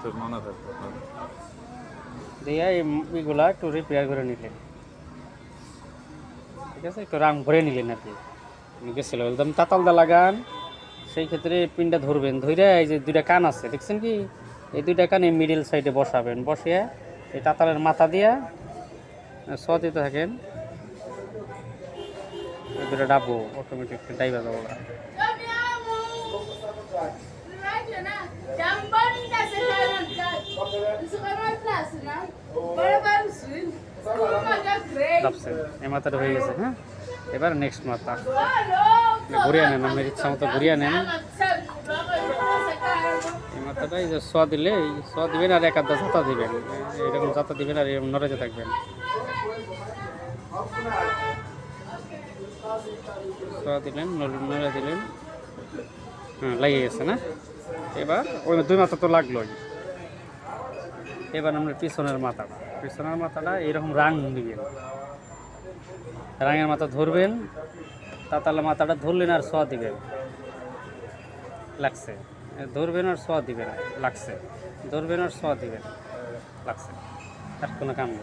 তো মনে থাকবে দিয়ে এইগুলা একটু রিপেয়ার করে নিলেন, ঠিক আছে, একটু রাং ভরে নিলেন আর কি। গেছিল একদম তাতালদা লাগান, সেই ক্ষেত্রে পিনটা ধরবেন, ধরে এই যে দুইটা কান আছে দেখছেন কি, এই দুইটা কান এই মিডিল সাইডে বসাবেন, বসিয়ে এই তাতালের মাথা দিয়ে ছ দিতে থাকেন, এই দুটো ডাবো অটোমেটিক ডাইবা যাবো। ডাবছেন, এই মাথাটা হয়ে গেছে। হ্যাঁ, এবার নেক্সট মাথা ঘুরিয়ে নেন, আপনার ইচ্ছা মতো ঘুরিয়ে নেন। এই মাথাটা এই যে সোয়া দিলে, এই সোয়া দিবেন আর এক আধা জাতা দিবেন, এরকম জাতা দিবেন আর এরকম নড়াতে থাকবেন। সোয়া দিলেন, নড়ে দিলেন, হ্যাঁ লাগিয়ে গেছে না। এবার ওই দুই মাথা তো লাগলোই। এবার আমরা পিছনের মাথাটা এরকম রাং দিবেন, রাঙের মাথা ধরবেন, তাতালে মাথাটা ধরলেন আর সোয়া দিবেন, লাগছে, ধরবেন আর সোয়া দিবেন, লাগছে, ধরবেন আর সোয়া দিবেন, লাগছে, আর কোনো কাম নেই।